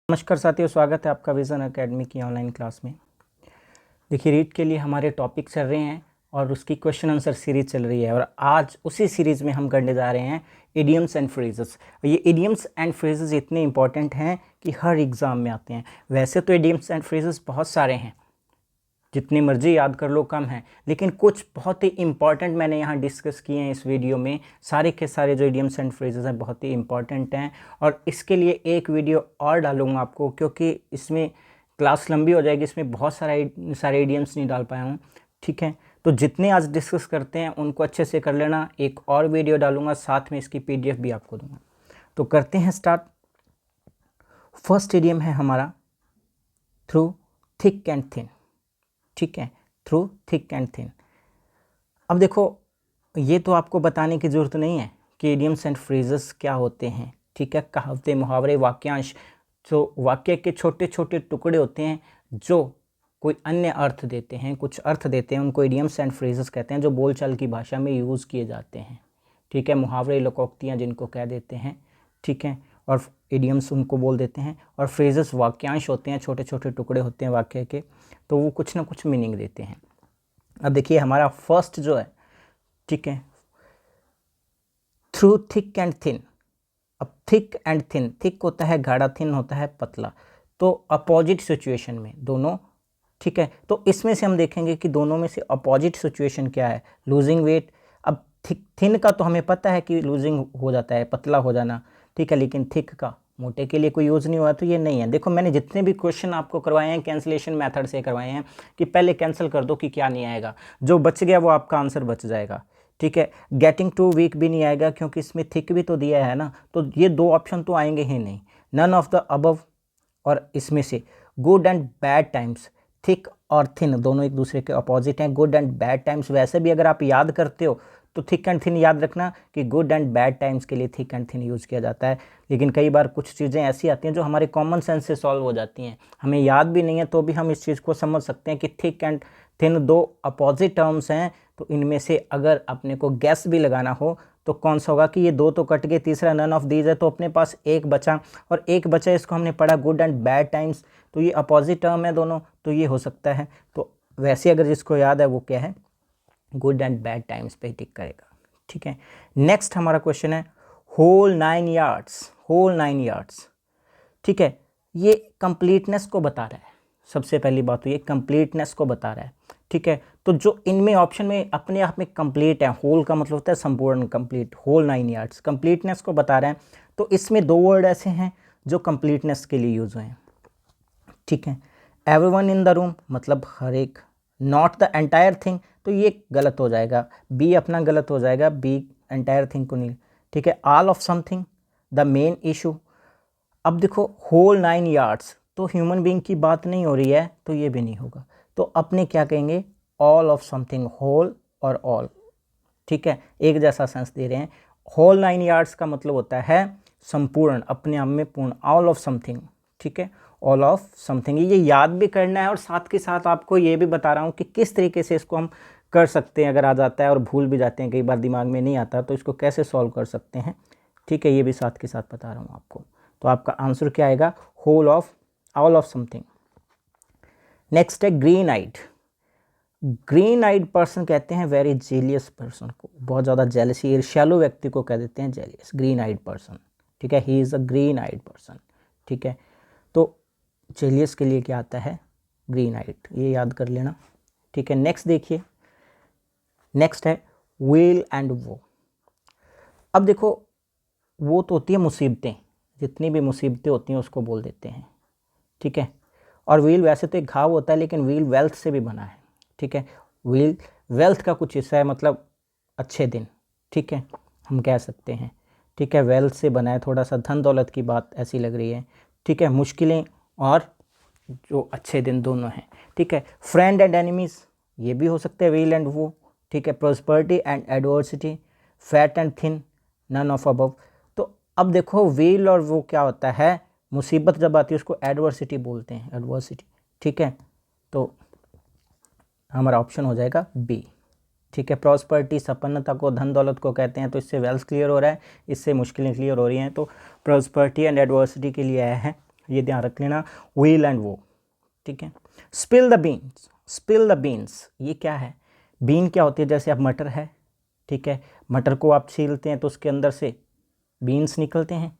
नमस्कार साथियों, स्वागत है आपका विज़न एकेडमी की ऑनलाइन क्लास में। देखिए, रीड के लिए हमारे टॉपिक चल रहे हैं और उसकी क्वेश्चन आंसर सीरीज चल रही है और आज उसी सीरीज़ में हम करने जा रहे हैं इडियम्स एंड फ्रेजेस। ये इडियम्स एंड फ्रेजेस इतने इंपॉर्टेंट हैं कि हर एग्ज़ाम में आते हैं। वैसे तो इडियम्स एंड फ्रेजेस बहुत सारे हैं, जितनी मर्जी याद कर लो कम है, लेकिन कुछ बहुत ही इंपॉर्टेंट मैंने यहाँ डिस्कस किए हैं इस वीडियो में। सारे के सारे जो इडियम्स एंड फ्रेजेस हैं बहुत ही इंपॉर्टेंट हैं और इसके लिए एक वीडियो और डालूंगा आपको, क्योंकि इसमें क्लास लंबी हो जाएगी, इसमें बहुत सारे इडियम्स नहीं डाल पाया हूँ। ठीक है, तो जितने आज डिस्कस करते हैं उनको अच्छे से कर लेना। एक और वीडियो डालूंगा, साथ में इसकी PDF भी आपको दूंगा। तो करते हैं स्टार्ट। फर्स्ट इडियम है हमारा थ्रू थिक एंड थिन। ठीक है, थ्रू थिक एंड थिन। अब देखो, ये तो आपको बताने की ज़रूरत नहीं है कि इडियम्स एंड फ्रेजेस क्या होते हैं। ठीक है, कहावतें, मुहावरे, वाक्यांश, जो वाक्य के छोटे छोटे टुकड़े होते हैं जो कोई अन्य अर्थ देते हैं, कुछ अर्थ देते हैं, उनको इडियम्स एंड फ्रेजेस कहते हैं, जो बोलचाल की भाषा में यूज़ किए जाते हैं। ठीक है, मुहावरे, लोकोक्तियाँ जिनको कह देते हैं। ठीक है, और इडियम्स उनको बोल देते हैं, और फ्रेजेस वाक्यांश होते हैं, छोटे छोटे टुकड़े होते हैं वाक्य के, तो वो कुछ ना कुछ मीनिंग देते हैं। अब देखिए हमारा फर्स्ट जो है, ठीक है, थ्रू थिक एंड थिन। अब थिक एंड थिन, थिक होता है गाढ़ा, थिन होता है पतला, तो अपोजिट सिचुएशन में दोनों। ठीक है, तो इसमें से हम देखेंगे कि दोनों में से अपोजिट सिचुएशन क्या है। Losing weight. अब थिक थिन का तो हमें पता है कि लूजिंग हो जाता है, पतला हो जाना। ठीक है, लेकिन थिक का मोटे के लिए कोई यूज़ नहीं हुआ, तो ये नहीं है। देखो, मैंने जितने भी क्वेश्चन आपको करवाए हैं कैंसिलेशन मेथड से करवाए हैं कि पहले कैंसिल कर दो कि क्या नहीं आएगा, जो बच गया वो आपका आंसर बच जाएगा। ठीक है, गेटिंग टू वीक भी नहीं आएगा क्योंकि इसमें थिक भी तो दिया है ना, तो ये दो ऑप्शन तो आएंगे ही नहीं। नन ऑफ द अबव, और इसमें से good and bad times. Thick और थिन दोनों एक दूसरे के अपोजिट हैं। गुड एंड बैड टाइम्स वैसे भी अगर आप याद करते हो तो थिक एंड थिन याद रखना कि गुड एंड बैड टाइम्स के लिए थिक एंड थिन यूज़ किया जाता है। लेकिन कई बार कुछ चीज़ें ऐसी आती हैं जो हमारे कॉमन सेंस से सॉल्व हो जाती हैं, हमें याद भी नहीं है तो भी हम इस चीज़ को समझ सकते हैं कि थिक एंड थिन दो अपोजिट टर्म्स हैं। तो इनमें से अगर अपने को गैस भी लगाना हो तो कौन सा होगा, कि ये दो तो कट गए, तीसरा नन ऑफ दीज है, तो अपने पास एक बचा, और एक बचा इसको हमने पढ़ा गुड एंड बैड टाइम्स, तो ये अपोजिट टर्म है दोनों, तो ये हो सकता है। तो वैसे अगर जिसको याद है वो क्या है, गुड एंड बैड टाइम्स पे टिक करेगा। ठीक है, नेक्स्ट हमारा क्वेश्चन है होल 9 यार्ड्स। होल 9 यार्ड्स, ठीक है, ये कंप्लीटनेस को बता रहा है। सबसे पहली बात तो ये कंप्लीटनेस को बता रहा है। ठीक है, तो जो इनमें ऑप्शन में अपने आप में कंप्लीट है, होल का मतलब होता है संपूर्ण, कंप्लीट। होल 9 यार्ड्स कंप्लीटनेस को बता रहे हैं, तो इसमें दो वर्ड ऐसे हैं जो कंप्लीटनेस के लिए यूज हुए हैं। ठीक है, एवरीवन इन द रूम मतलब हर एक। नॉट द एंटायर थिंग, तो ये गलत हो जाएगा, बी अपना गलत हो जाएगा, बी एंटायर थिंग को नहीं। ठीक है, all of something, the main issue. अब देखो, होल 9 यार्ड्स तो ह्यूमन बीइंग की बात नहीं हो रही है, तो ये भी नहीं होगा, तो अपने क्या कहेंगे, ऑल ऑफ समथिंग, होल और ऑल। ठीक है, एक जैसा सेंस दे रहे हैं। होल 9 यार्ड्स का मतलब होता है संपूर्ण, अपने आप में पूर्ण। ऑल ऑफ समथिंग, ठीक है, ऑल ऑफ समथिंग, ये याद भी करना है और साथ के साथ आपको ये भी बता रहा हूँ कि किस तरीके से इसको हम कर सकते हैं। अगर आ जाता है और भूल भी जाते हैं, कई बार दिमाग में नहीं आता, तो इसको कैसे सॉल्व कर सकते हैं। ठीक है, ये भी साथ के साथ बता रहा हूँ आपको। तो आपका आंसर क्या आएगा, whole of, all of something. Next है green eyed. Green eyed person कहते हैं वेरी जेलियस पर्सन को, बहुत ज़्यादा जेलसी, ईर्ष्यालु व्यक्ति को कह देते हैं जेलियस, ग्रीन आइड पर्सन। ठीक है, he is a green eyed person. ठीक है, तो जेलियस के लिए क्या आता है, ग्रीन आइड, ये याद कर लेना। ठीक है, नेक्स्ट देखिए, नेक्स्ट है वील एंड वो। अब देखो, वो तो होती है मुसीबतें, जितनी भी मुसीबतें होती हैं उसको बोल देते हैं। ठीक है, और व्हील वैसे तो एक घाव होता है, लेकिन व्हील वेल्थ से भी बना है। ठीक है, व्हील वेल्थ का कुछ हिस्सा है, मतलब अच्छे दिन। ठीक है, हम कह सकते हैं। ठीक है, वेल्थ से बना है, थोड़ा सा धन दौलत की बात ऐसी लग रही है। ठीक है, मुश्किलें और जो अच्छे दिन दोनों हैं। ठीक है, फ्रेंड एंड एनिमीज़, ये भी हो सकते हैं व्हील एंड वो। ठीक है, prosperity and adversity, fat and thin, none of above. तो अब देखो, व्हील और वो क्या होता है, मुसीबत जब आती है उसको एडवर्सिटी बोलते हैं, एडवर्सिटी। ठीक है, तो हमारा ऑप्शन हो जाएगा बी। ठीक है, प्रॉस्पेरिटी संपन्नता को, धन दौलत को कहते हैं, तो इससे वेल्थ क्लियर हो रहा है, इससे मुश्किलें क्लियर हो रही हैं, तो प्रॉस्पेरिटी एंड एडवर्सिटी के लिए आया है ये ध्यान रख लेना, व्हील एंड वो, ठीक है। Spill the beans, spill the beans, ये क्या है? बीन क्या होती है? जैसे अब मटर है, ठीक है, मटर को आप छीलते हैं तो उसके अंदर से बीन्स निकलते हैं,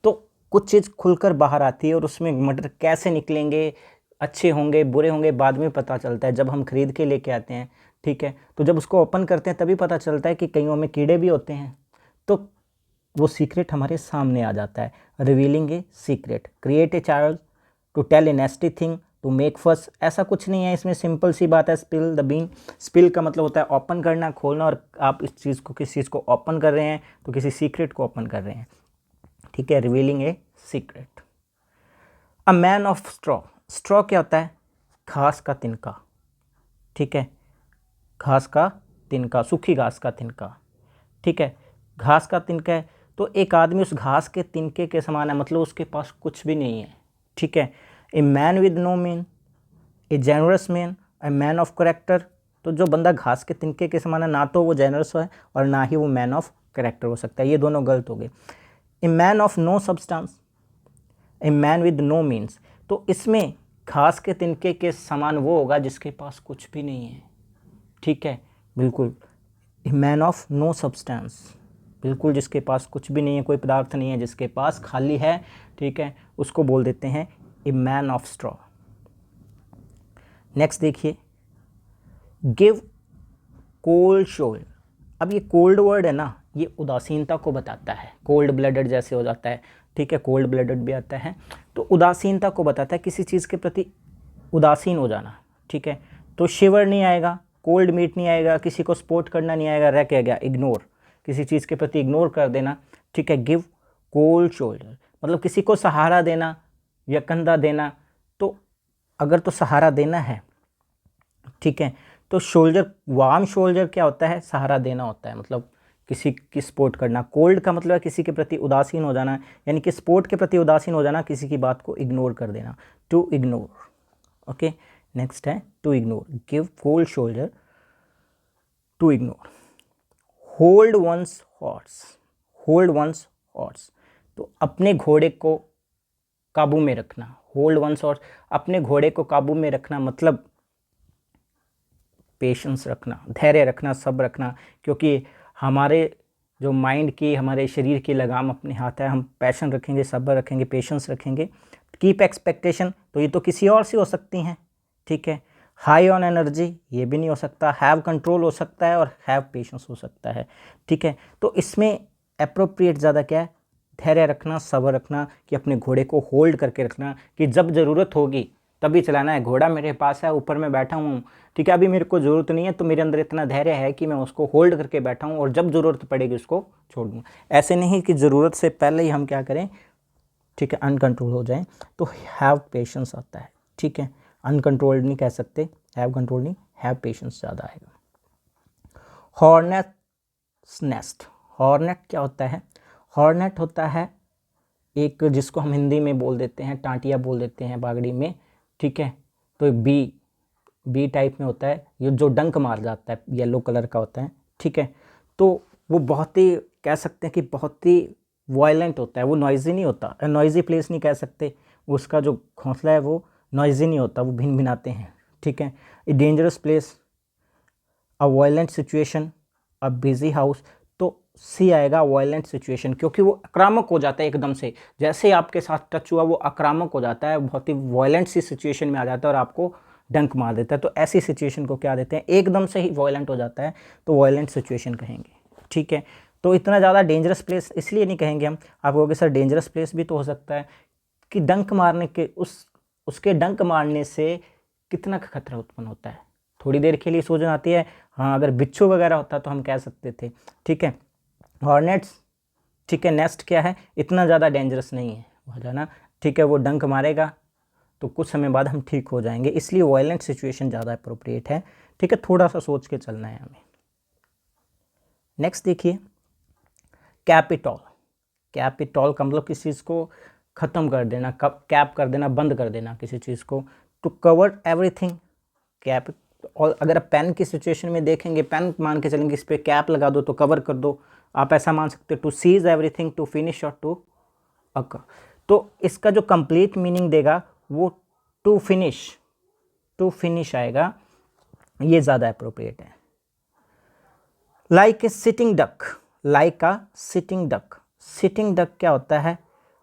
तो कुछ चीज़ खुलकर बाहर आती है और उसमें मटर कैसे निकलेंगे, अच्छे होंगे बुरे होंगे, बाद में पता चलता है जब हम खरीद के लेके आते हैं, ठीक है। तो जब उसको ओपन करते हैं तभी पता चलता है कि कईयों में कीड़े भी होते हैं, तो वो सीक्रेट हमारे सामने आ जाता है। Revealing a secret, create a child to tell a nasty thing to make fuss, ऐसा कुछ नहीं है इसमें, सिंपल सी बात है। स्पिल द बीन, स्पिल का मतलब होता है ओपन करना, खोलना, और आप इस चीज़ को, किसी चीज़ को ओपन कर रहे हैं तो किसी सीक्रेट को ओपन कर रहे हैं, ठीक है। Revealing a secret. A man of straw, straw क्या होता है? घास का तिनका, ठीक है, घास का तिनका, सूखी घास का तिनका, ठीक है, घास का तिनका है। तो एक आदमी उस घास के तिनके के समान है, मतलब उसके पास कुछ भी नहीं है, ठीक है। A man with no mean, a generous man, a man of character, तो जो बंदा घास के तिनके के समान है, ना तो वो जेनरस है और ना ही वो मैन ऑफ करेक्टर हो सकता है, ये दोनों गलत हो गए। A man of no substance, a man with no means, तो इसमें घास के तिनके के समान वो होगा जिसके पास कुछ भी नहीं है, ठीक है, बिल्कुल। A man of no substance, बिल्कुल जिसके पास कुछ भी नहीं है, कोई पदार्थ नहीं है, जिसके पास खाली है, ठीक है, उसको बोल देते हैं ए मैन ऑफ स्ट्रॉ। नेक्स्ट देखिए, गिव कोल्ड शोल्डर। अब ये कोल्ड वर्ड है ना, ये उदासीनता को बताता है, कोल्ड ब्लडेड जैसे हो जाता है, ठीक है, कोल्ड ब्लडेड भी आता है, तो उदासीनता को बताता है, किसी चीज़ के प्रति उदासीन हो जाना, ठीक है। तो शिवर नहीं आएगा, कोल्ड मीट नहीं आएगा, किसी को सपोर्ट करना नहीं आएगा, रह क्या गया? इग्नोर, किसी चीज़ के प्रति इग्नोर कर देना, ठीक है। गिव कोल्ड शोल्डर मतलब किसी को सहारा देना या कंधा देना, तो अगर तो सहारा देना है, ठीक है, तो शोल्डर, वार्म शोल्डर क्या होता है? सहारा देना होता है, मतलब किसी की सपोर्ट करना। कोल्ड का मतलब है किसी के प्रति उदासीन हो जाना, यानी कि सपोर्ट के प्रति उदासीन हो जाना, किसी की बात को इग्नोर कर देना, टू इग्नोर, ओके। नेक्स्ट है to ignore, give cold shoulder, to ignore. Hold one's horse, hold one's horse, तो अपने घोड़े को काबू में रखना। होल्ड वंस हॉर्स, अपने घोड़े को काबू में रखना मतलब पेशेंस रखना, धैर्य रखना, सब्र रखना, क्योंकि हमारे जो माइंड की, हमारे शरीर की लगाम अपने हाथ है। हम पैशन रखेंगे, सब्र रखेंगे, पेशेंस रखेंगे। कीप एक्सपेक्टेशन, तो ये तो किसी और से हो सकती हैं, ठीक है। हाई ऑन एनर्जी, ये भी नहीं हो सकता। हैव कंट्रोल हो सकता है और हैव पेशेंस हो सकता है, ठीक है। तो इसमें अप्रोप्रिएट ज़्यादा क्या है? धैर्य रखना, सब्र रखना, कि अपने घोड़े को होल्ड करके रखना, कि जब ज़रूरत होगी तभी चलाना है। घोड़ा मेरे पास है, ऊपर मैं बैठा हूँ, ठीक है, अभी मेरे को ज़रूरत नहीं है, तो मेरे अंदर इतना धैर्य है कि मैं उसको होल्ड करके बैठा हूँ और जब ज़रूरत पड़ेगी उसको छोड़ दूँ। ऐसे नहीं कि ज़रूरत से पहले ही हम क्या करें, ठीक है, अनकंट्रोल हो जाएं। तो हैव पेशेंस आता है, ठीक है, अनकंट्रोल्ड नहीं कह सकते, हैव कंट्रोल नहीं, हैव पेशेंस ज़्यादा आएगा। हॉर्नेट्स नेस्ट, हॉर्नेट क्या होता है? हॉर्नेट होता है एक, जिसको हम हिंदी में बोल देते हैं टांटिया बोल देते हैं बागड़ी में, ठीक है। तो बी टाइप में होता है, ये जो डंक मार जाता है, येलो कलर का होता है, ठीक है। तो वो बहुत ही, कह सकते हैं कि बहुत ही वायलेंट होता है, वो नॉइजी नहीं होता, नॉइजी प्लेस नहीं कह सकते, उसका जो घोंसला है वो नॉइजी नहीं होता, वो भिन भिनाते हैं, ठीक है। A dangerous place, a violent situation, a busy house, तो सी आएगा वायलेंट सिचुएशन, क्योंकि वो आक्रामक हो जाता है एकदम से, जैसे आपके साथ टच हुआ वो आक्रामक हो जाता है, बहुत ही वायलेंट सी सिचुएशन में आ जाता है और आपको डंक मार देता है। तो ऐसी सिचुएशन को क्या देते हैं? एकदम से ही वायलेंट हो जाता है, तो वायलेंट सिचुएशन कहेंगे, ठीक है। तो इतना ज़्यादा डेंजरस प्लेस इसलिए नहीं कहेंगे हम, आप कहोगे सर डेंजरस प्लेस भी तो हो सकता है, कि डंक मारने के उसके डंक मारने से कितना खतरा उत्पन्न होता है। थोड़ी देर के लिए सूझन आती है, हाँ, अगर बिच्छू वगैरह होता तो हम कह सकते थे, ठीक है। हॉर्नेट्स, ठीक है, नेस्ट क्या है? इतना ज़्यादा डेंजरस नहीं है, हो जाना, ठीक है, वो डंक मारेगा तो कुछ समय बाद हम ठीक हो जाएंगे, इसलिए वायलेंट सिचुएशन ज़्यादा अप्रोप्रिएट है, ठीक है। थोड़ा सा सोच के चलना है हमें। नेक्स्ट देखिए, कैपिटॉल, कैपिटॉल का मतलब किसी चीज़ को ख़त्म कर देना, कैप कर देना, बंद कर देना किसी चीज़ को। To cover everything, cap. और अगर आप पेन की सिचुएशन में देखेंगे, पेन मान के चलेंगे, इस पर कैप लगा दो तो कवर कर दो, आप ऐसा मान सकते हो। To cease everything, to finish और टू अकर, तो इसका जो कंप्लीट मीनिंग देगा वो टू फिनिश आएगा, ये ज़्यादा अप्रोप्रिएट है। Like a sitting duck, like a sitting duck, sitting duck क्या होता है,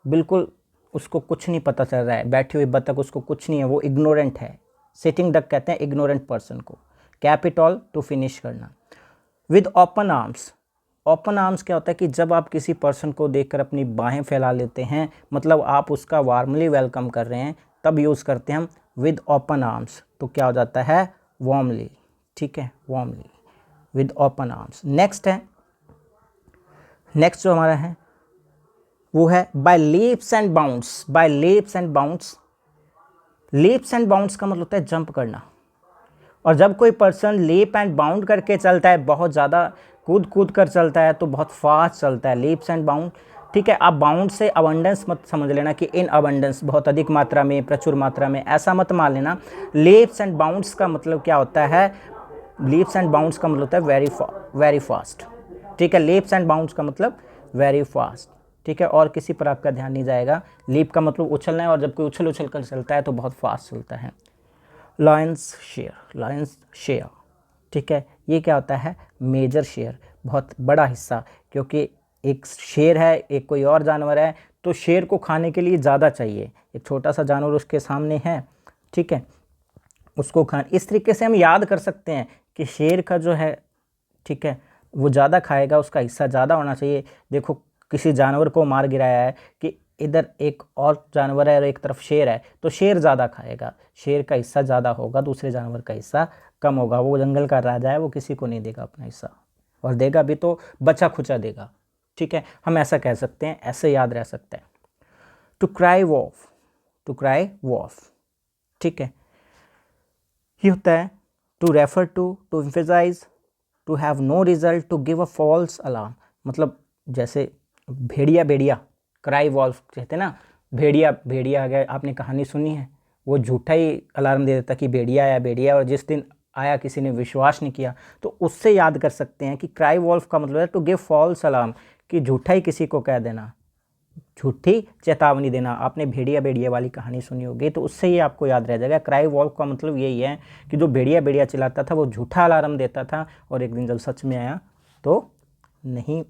बिल्कुल उसको कुछ नहीं पता चल रहा है, बैठी हुई बतख, उसको कुछ नहीं है, वो इग्नोरेंट है। सिटिंग डक कहते हैं इग्नोरेंट पर्सन को। कैपिटल टू फिनिश करना। With open arms, open arms क्या होता है कि जब आप किसी पर्सन को देखकर अपनी बाहें फैला लेते हैं, मतलब आप उसका वार्मली वेलकम कर रहे हैं, तब यूज़ करते हैं हम विद ओपन आर्म्स। तो क्या हो जाता है, वार्मली, ठीक है, warmly with open arms. Next जो हमारा है वो है by leaps and bounds, by leaps and bounds. Leaps and bounds का मतलब होता है जंप करना, और जब कोई पर्सन लीप एंड बाउंड करके चलता है, बहुत ज़्यादा कूद कर चलता है, तो बहुत फास्ट चलता है, लीप्स एंड बाउंड, ठीक है। आप बाउंड से अबंडेंस मत समझ लेना कि इन अबंडेंस, बहुत अधिक मात्रा में, प्रचुर मात्रा में, ऐसा मत मान लेना। लीप्स एंड बाउंड्स का मतलब क्या होता है, लीप्स एंड बाउंड्स का मतलब होता है वेरी फास्ट, ठीक है। लीप्स एंड बाउंड्स का मतलब वेरी फास्ट, ठीक है, और किसी पर आपका ध्यान नहीं जाएगा। लीप का मतलब उछलना है, और जब कोई उछल कर चलता है तो बहुत फास्ट चलता है। लायंस शेयर, ठीक है, ये क्या होता है, मेजर शेयर, बहुत बड़ा हिस्सा, क्योंकि एक शेर है, एक कोई और जानवर है, तो शेर को खाने के लिए ज़्यादा चाहिए, एक छोटा सा जानवर उसके सामने है, ठीक है, उसको इस तरीके से हम याद कर सकते हैं कि शेर का जो है, ठीक है, वो ज़्यादा खाएगा, उसका हिस्सा ज़्यादा होना चाहिए। देखो किसी जानवर को मार गिराया है कि इधर एक और जानवर है और एक तरफ शेर है, तो शेर ज़्यादा खाएगा, शेर का हिस्सा ज़्यादा होगा, दूसरे जानवर का हिस्सा कम होगा। वो जंगल का राजा है, वो किसी को नहीं देगा अपना हिस्सा, और देगा भी तो बचा खुचा देगा, ठीक है, हम ऐसा कह सकते हैं, ऐसे याद रह सकते हैं। टू क्राई वॉफ, ठीक है, ये होता है to refer to emphasise, to have no result, to give a false alarm. मतलब जैसे भेड़िया, क्राई वॉल्फ कहते हैं ना, भेड़िया आ गया, आपने कहानी सुनी है, वो झूठा ही अलार्म दे देता कि भेड़िया आया, और जिस दिन आया किसी ने विश्वास नहीं किया, तो उससे याद कर सकते हैं कि क्राई वॉल्फ का मतलब है टू गिव फॉल्स अलार्म, कि झूठा ही किसी को कह देना, झूठी चेतावनी देना। आपने भेड़िया वाली कहानी सुनी होगी, तो उससे ही आपको याद रह जाएगा। क्राई वॉल्फ का मतलब यही है कि जो भेड़िया चिल्लाता था, वो झूठा अलार्म देता था, और एक दिन जब सच में आया तो नहीं,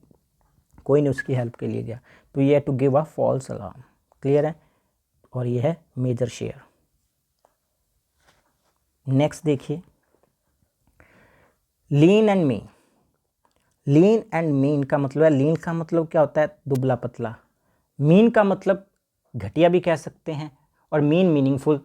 कोई नहीं उसकी हेल्प के लिए गया। तो ये है to give a false alarm, clear है, और ये है मेजर शेयर। नेक्स्ट देखिए, lean and mean. Lean and mean का मतलब है, लीन का मतलब क्या होता है, दुबला पतला। मीन का मतलब घटिया भी कह सकते हैं, और मीन मीनिंगफुल,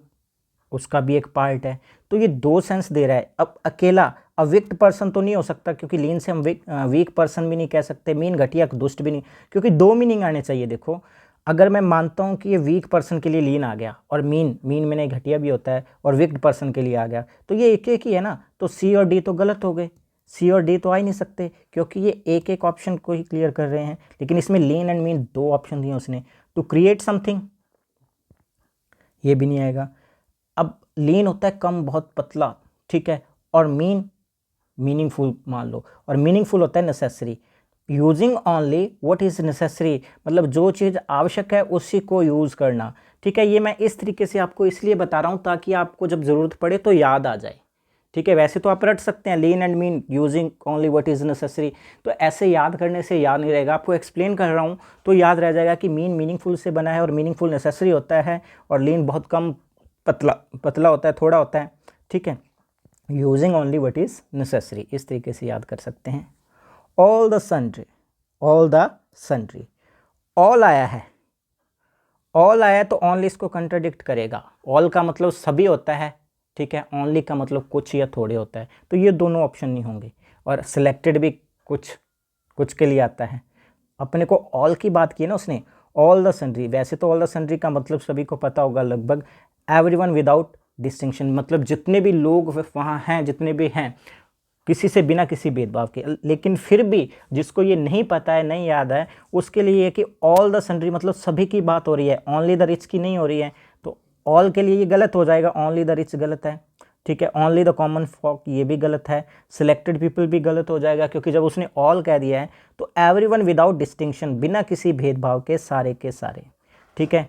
उसका भी एक पार्ट है। तो ये दो सेंस दे रहा है। अब अकेला अविक्ट पर्सन तो नहीं हो सकता, क्योंकि लीन से हम वीक पर्सन भी नहीं कह सकते, मीन घटिया दुष्ट भी नहीं, क्योंकि दो मीनिंग आने चाहिए। देखो अगर मैं मानता हूँ कि ये वीक पर्सन के लिए लीन आ गया, और मीन में घटिया भी होता है, और विक्ट पर्सन के लिए आ गया, तो ये एक ही है ना, तो सी और डी तो गलत हो गए, सी और डी तो आ ही नहीं सकते, क्योंकि ये एक ऑप्शन को ही क्लियर कर रहे हैं। लेकिन इसमें लीन एंड मीन दो ऑप्शन दिए उसने। टू क्रिएट समथिंग, ये भी नहीं आएगा। अब लीन होता है कम, बहुत पतला, ठीक है, और मीनिंगफुल मान लो, और मीनिंगफुल होता है necessary. Using only what is necessary, मतलब जो चीज़ आवश्यक है उसी को यूज़ करना, ठीक है। ये मैं इस तरीके से आपको इसलिए बता रहा हूँ ताकि आपको जब ज़रूरत पड़े तो याद आ जाए, ठीक है। वैसे तो आप रट सकते हैं लीन and mean, using only what is necessary, तो ऐसे याद करने से याद नहीं रहेगा। आपको एक्सप्लेन कर रहा हूँ तो याद रह जाएगा कि मीनिंगफुल से बना है, और मीनिंगफुल नेसेसरी होता है, और लीन बहुत कम पतला होता है, थोड़ा होता है, ठीक है। Using only what is necessary, इस तरीके से याद कर सकते हैं। ऑल द सन्ड्री, ऑल आया है, ऑल आया तो ओनली इसको कंट्राडिक्ट करेगा। ऑल का मतलब सभी होता है, ठीक है, ओनली का मतलब कुछ या थोड़े होता है, तो ये दोनों ऑप्शन नहीं होंगे। और सिलेक्टेड भी कुछ के लिए आता है। अपने को ऑल की बात की ना उसने, ऑल द सन्ड्री, वैसे तो ऑल द सन्ड्री का मतलब सभी को पता होगा लगभग, एवरीवन विदाउट डिस्टिंक्शन, मतलब जितने भी लोग वहाँ हैं, जितने भी हैं, किसी से बिना किसी भेदभाव के। लेकिन फिर भी जिसको ये नहीं पता है, नहीं याद है, उसके लिए ये कि ऑल द सन्ड्री मतलब सभी की बात हो रही है, ओनली द रिच की नहीं हो रही है, तो ऑल के लिए ये गलत हो जाएगा, ओनली द रिच गलत है, ठीक है। ओनली द कॉमन फॉक ये भी गलत है, सिलेक्टेड पीपल भी गलत हो जाएगा, क्योंकि जब उसने ऑल कह दिया है तो एवरीवन विदाउट डिस्टिंक्शन, बिना किसी भेदभाव के सारे, ठीक है।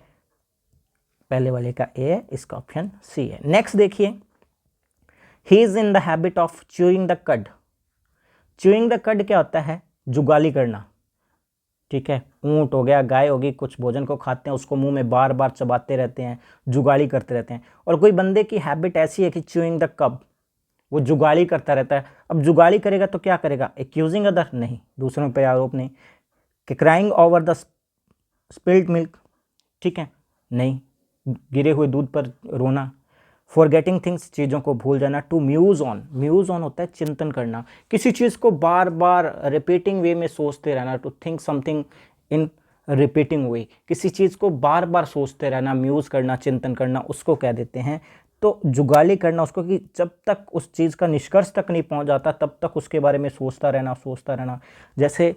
पहले वाले का ए है, इसका ऑप्शन सी है। नेक्स्ट देखिए, he is in the habit of chewing the कड। च्यूइंग द कड क्या होता है? जुगाली करना, ठीक है। ऊंट हो गया, गाय होगी, कुछ भोजन को खाते हैं, उसको मुंह में बार बार चबाते रहते हैं, जुगाली करते रहते हैं। और कोई बंदे की हैबिट ऐसी है कि च्यूइंग द कब, वो जुगाली करता रहता है। अब जुगाली करेगा तो क्या करेगा? एक्यूजिंग अदर, नहीं, दूसरों पर आरोप नहीं। कि crying over the spilled milk, ठीक है, नहीं, गिरे हुए दूध पर रोना। फॉरगेटिंग थिंग्स, चीज़ों को भूल जाना। To muse on, muse on होता है चिंतन करना, किसी चीज़ को बार बार रिपीटिंग वे में सोचते रहना। To think something in repeating way, किसी चीज़ को बार बार सोचते रहना, म्यूज करना, चिंतन करना, उसको कह देते हैं। तो जुगाली करना उसको, कि जब तक उस चीज़ का निष्कर्ष तक नहीं पहुंच जाता तब तक उसके बारे में सोचता रहना। जैसे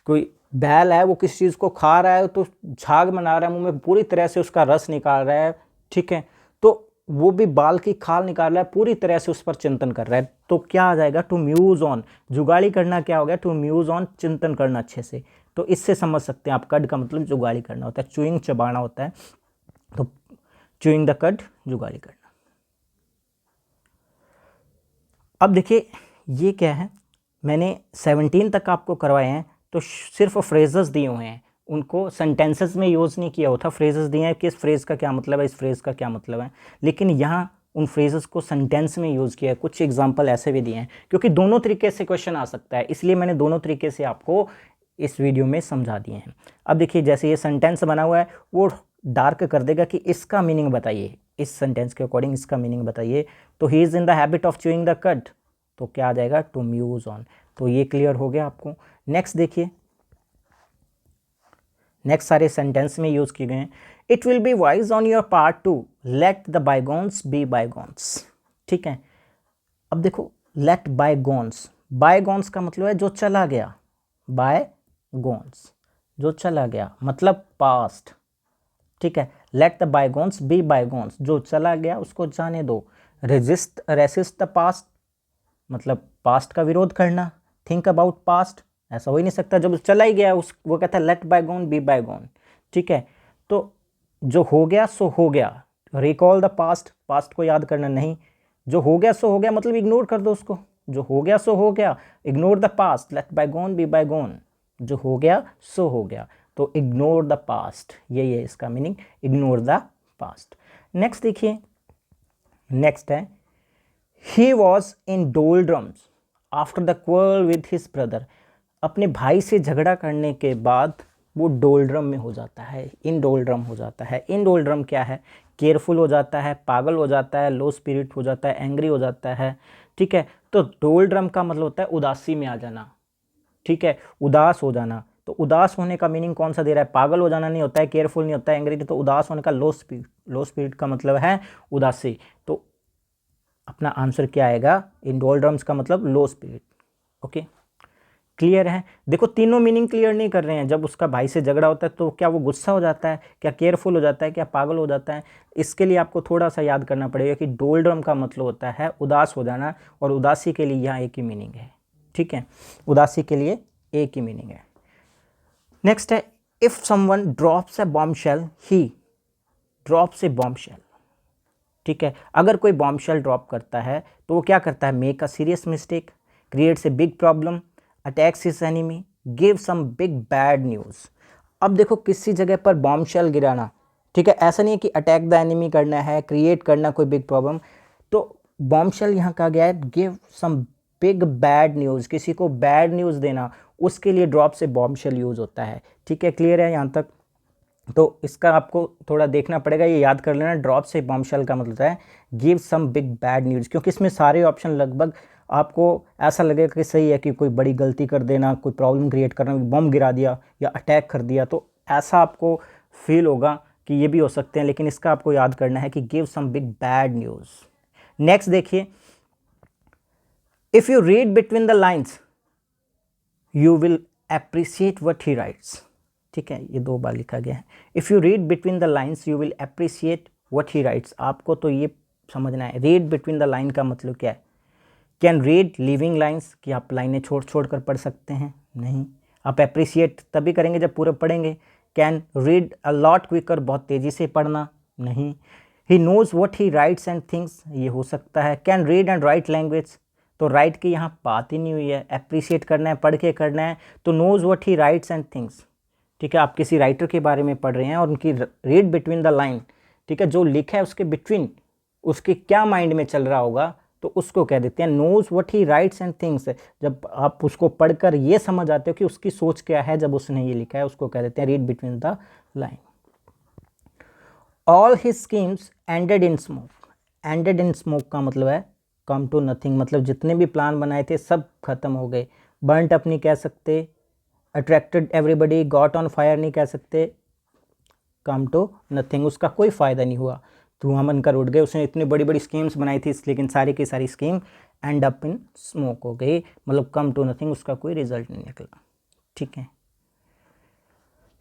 कोई बैल है, वो किसी चीज़ को खा रहा है तो झाग बना रहा है, मुंह में पूरी तरह से उसका रस निकाल रहा है, ठीक है, तो वो भी बाल की खाल निकाल रहा है, पूरी तरह से उस पर चिंतन कर रहा है। तो क्या आ जाएगा? To muse on. जुगाली करना क्या हो गया? टू म्यूज ऑन, चिंतन करना अच्छे से। तो इससे समझ सकते हैं आप, कड का मतलब जुगाली करना होता है, चुइंग चबाना होता है। तो चुइंग द कड, जुगाली करना। अब देखिए ये क्या है, मैंने 17 तक आपको करवाए हैं, तो सिर्फ फ्रेजेस दिए हुए हैं, उनको सेंटेंसेस में यूज़ नहीं किया होता। फ्रेजेस दिए हैं कि इस फ्रेज़ का क्या मतलब है, इस फ्रेज़ का क्या मतलब है, लेकिन यहाँ उन फ्रेजेस को सेंटेंस में यूज़ किया है। कुछ एग्जांपल ऐसे भी दिए हैं, क्योंकि दोनों तरीके से क्वेश्चन आ सकता है, इसलिए मैंने दोनों तरीके से आपको इस वीडियो में समझा दिए हैं। अब देखिए, जैसे ये सेंटेंस बना हुआ है, वो डार्क कर देगा कि इसका मीनिंग बताइए, इस सेंटेंस के अकॉर्डिंग इसका मीनिंग बताइए। तो he is in the habit of chewing the cud, तो क्या आ जाएगा? To muse on. तो ये क्लियर हो गया आपको। नेक्स्ट देखिए, नेक्स्ट सारे सेंटेंस में यूज किए गए हैं। It will be wise on your part to let the bygones be bygones, ठीक है। अब देखो, लेट बायगॉन्स, बायगॉन्स का मतलब है जो चला गया, बायगॉन्स जो चला गया मतलब पास्ट, ठीक है। Let the bygones be bygones, जो चला गया उसको जाने दो। रेसिस्ट द पास्ट, मतलब पास्ट का विरोध करना। थिंक अबाउट पास्ट, ऐसा हो ही नहीं सकता, जब चला ही गया उस, वो कहता है लेट बायगॉन बी बायगॉन, ठीक है। तो जो हो गया सो हो गया, रिकॉल द पास्ट, पास्ट को याद करना नहीं। जो हो गया सो हो गया मतलब इग्नोर कर दो उसको, जो हो गया सो हो गया, ignore the past, let bygone be bygone, जो हो गया सो हो गया, तो इग्नोर द पास्ट, यही है इसका meaning, ignore the past. Next देखिए, नेक्स्ट है, he was in doldrums after the quarrel with his brother. अपने भाई से झगड़ा करने के बाद वो डोलड्रम में हो जाता है, इन डोलड्रम हो जाता है। इन डोलड्रम क्या है? केयरफुल हो जाता है, पागल हो जाता है, लो स्पिरिट हो जाता है, एंग्री हो जाता है, ठीक है। तो डोलड्रम का मतलब होता है उदासी में आ जाना, ठीक है, उदास हो जाना। तो उदास होने का मीनिंग कौन सा दे रहा है? पागल हो जाना नहीं होता है, केयरफुल नहीं होता है, एंग्री नहीं। तो उदास होने का लो स्पिरिट, लो स्पिरिट का मतलब है उदासी। तो अपना आंसर क्या आएगा? इन डोलड्रम्स का मतलब लो स्पिरिट। ओके, क्लियर है। देखो तीनों मीनिंग क्लियर नहीं कर रहे हैं। जब उसका भाई से झगड़ा होता है तो क्या वो गुस्सा हो जाता है, क्या केयरफुल हो जाता है, क्या पागल हो जाता है? इसके लिए आपको थोड़ा सा याद करना पड़ेगा कि डोलड्रम का मतलब होता है उदास हो जाना, और उदासी के लिए यहाँ एक ही मीनिंग है, ठीक है, उदासी के लिए एक ही मीनिंग है। नेक्स्ट है, if someone drops A bombshell, he drops A bombshell, ठीक है। अगर कोई बॉम्बशेल ड्रॉप करता है तो वो क्या करता है? Make a serious mistake, creates a big problem, attacks his enemy, give some big bad news. अब देखो किसी जगह पर बॉम्बशेल गिराना, ठीक है, ऐसा नहीं है कि अटैक द एनिमी करना है, क्रिएट करना कोई बिग प्रॉब्लम। तो बॉम्बशेल यहाँ कहा गया है give some big bad news, किसी को बैड न्यूज़ देना, उसके लिए ड्रॉप से बॉम्बशेल यूज़ होता है, ठीक है। क्लियर है यहाँ तक? तो इसका आपको थोड़ा देखना पड़ेगा, ये याद कर लेना, ड्रॉप से बॉम्बशेल का मतलब है give some big bad news, क्योंकि इसमें सारे ऑप्शन लगभग आपको ऐसा लगेगा कि सही है, कि कोई बड़ी गलती कर देना, कोई प्रॉब्लम क्रिएट करना, बॉम्ब गिरा दिया या अटैक कर दिया, तो ऐसा आपको फील होगा कि ये भी हो सकते हैं, लेकिन इसका आपको याद करना है कि give some big bad news. Next देखिए, if you read between the lines you will appreciate what he writes, ठीक है, ये 2 बार लिखा गया है। If you read between the lines you will appreciate what he writes. आपको तो ये समझना है, रीड बिटवीन द लाइन का मतलब क्या है? कैन रीड लिविंग लाइन्स, कि आप लाइनें छोड़ छोड़ कर पढ़ सकते हैं? नहीं। आप एप्रिसिएट तभी करेंगे जब पूरे पढ़ेंगे। Can read a lot quicker, बहुत तेज़ी से पढ़ना, नहीं। He knows what he writes and things, ये हो सकता है। Can read and write language, तो राइट की यहाँ बात ही नहीं हुई है, अप्रिशिएट करना है, पढ़ के करना है, तो nose what he writes and things. ठीक है, आप किसी राइटर के बारे में पढ़ रहे हैं और उनकी रीड बिटवीन द लाइन, ठीक है, जो लिखा है उसके बिटवीन, उसके क्या माइंड में चल रहा होगा, तो उसको कह देते हैं knows what he writes and things. जब आप उसको पढ़कर ये समझ आते हो कि उसकी सोच क्या है जब उसने ये लिखा है, उसको कह देते हैं read between the line. All his schemes ended in smoke, ended in smoke का मतलब है कम टू नथिंग, मतलब जितने भी प्लान बनाए थे सब खत्म हो गए। बर्नट अप नहीं कह सकते, attracted everybody, got on fire नहीं कह सकते, कम टू नथिंग, उसका कोई फ़ायदा नहीं हुआ, धुआं बनकर उड़ गए। उसने इतनी बड़ी बड़ी स्कीम्स बनाई थी लेकिन सारी की सारी scheme and up in smoke हो गई, मतलब कम टू नथिंग, उसका कोई रिजल्ट नहीं निकला। ठीक है।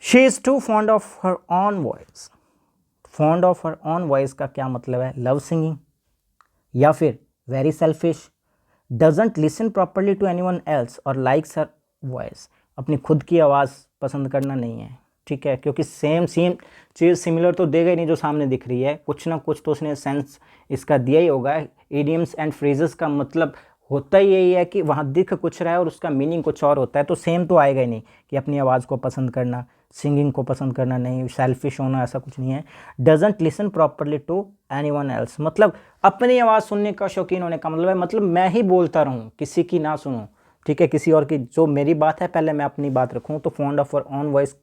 She is too fond of her own voice, fond of her own voice का क्या मतलब है? लव सिंगिंग, या फिर very selfish, doesn't listen properly to anyone else और लाइक्स हर वॉइस, अपनी खुद की आवाज़ पसंद करना नहीं है। ठीक है, क्योंकि सेम चीज़ सिमिलर तो देगा ही नहीं जो सामने दिख रही है, कुछ ना कुछ तो उसने सेंस इसका दिया ही होगा। इडियम्स एंड फ्रेजेस का मतलब होता ही यही है कि वहाँ दिख कुछ रहा है और उसका मीनिंग कुछ और होता है, तो सेम तो आएगा ही नहीं कि अपनी आवाज़ को पसंद करना, सिंगिंग को पसंद करना नहीं, सेल्फिश होना, ऐसा कुछ नहीं है। Doesn't listen properly to anyone else, मतलब अपनी आवाज़ सुनने का शौकीन होने का मतलब है, मतलब मैं ही बोलता रहूँ, किसी की ना सुनूँ। ठीक है, किसी और की, जो मेरी बात है पहले मैं अपनी बात रखूँ। तो fond of her own voice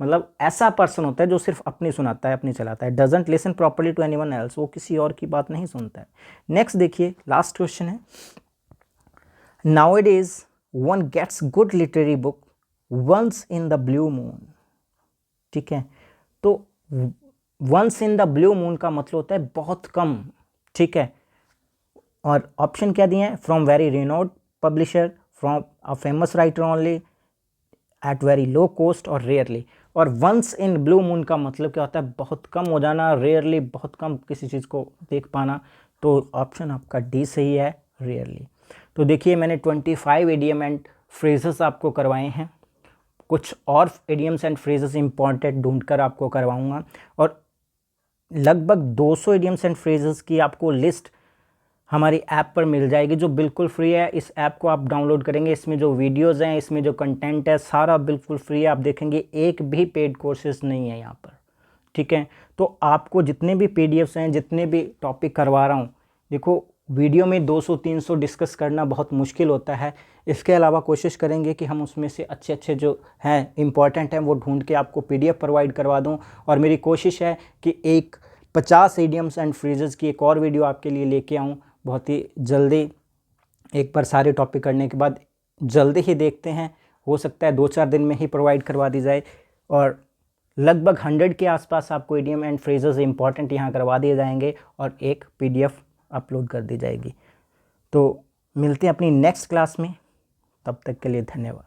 मतलब ऐसा पर्सन होता है जो सिर्फ अपनी सुनाता है, अपनी चलाता है। Doesn't listen properly to anyone else, वो किसी और की बात नहीं सुनता है। नेक्स्ट देखिए, लास्ट क्वेश्चन है, nowadays one gets good literary book once in the blue moon. ठीक है, तो once in the blue moon का मतलब होता है बहुत कम। ठीक है, और ऑप्शन क्या दिए हैं? From very renowned publisher, from a famous writer only, at very low cost और रेयरली। और वंस इन ब्लू मून का मतलब क्या होता है? बहुत कम हो जाना, रेयरली बहुत कम किसी चीज़ को देख पाना। तो ऑप्शन आपका डी सही है, रेयरली। तो देखिए, मैंने 25 इडियम एंड फ्रेजेस आपको करवाए हैं, कुछ और इडियम्स एंड फ्रेजेस इंपॉर्टेंट ढूंढकर आपको करवाऊंगा, और लगभग 200 इडियम्स एंड फ्रेजेस की आपको लिस्ट हमारी ऐप पर मिल जाएगी, जो बिल्कुल फ्री है। इस ऐप को आप डाउनलोड करेंगे, इसमें जो वीडियोस हैं, इसमें जो कंटेंट है, सारा बिल्कुल फ्री है। आप देखेंगे एक भी पेड कोर्सेज नहीं है यहाँ पर। ठीक है, तो आपको जितने भी पीडीएफ्स हैं, जितने भी टॉपिक करवा रहा हूँ, देखो वीडियो में 200-300 डिस्कस करना बहुत मुश्किल होता है। इसके अलावा कोशिश करेंगे कि हम उसमें से अच्छे अच्छे जो हैं, इंपॉर्टेंट हैं, वो ढूंढ के आपको पीडीएफ प्रोवाइड करवा दूँ। और मेरी कोशिश है कि एक 50 इडियम्स एंड फ्रेजेस की एक और वीडियो आपके लिए लेके आऊँ बहुत ही जल्दी। एक बार सारे टॉपिक करने के बाद जल्दी ही देखते हैं, हो सकता है 2-4 दिन में ही प्रोवाइड करवा दी जाए, और लगभग 100 के आसपास आपको इडियम एंड फ्रेजेस इंपॉर्टेंट यहाँ करवा दिए जाएंगे और एक पीडीएफ अपलोड कर दी जाएगी। तो मिलते हैं अपनी नेक्स्ट क्लास में, तब तक के लिए धन्यवाद।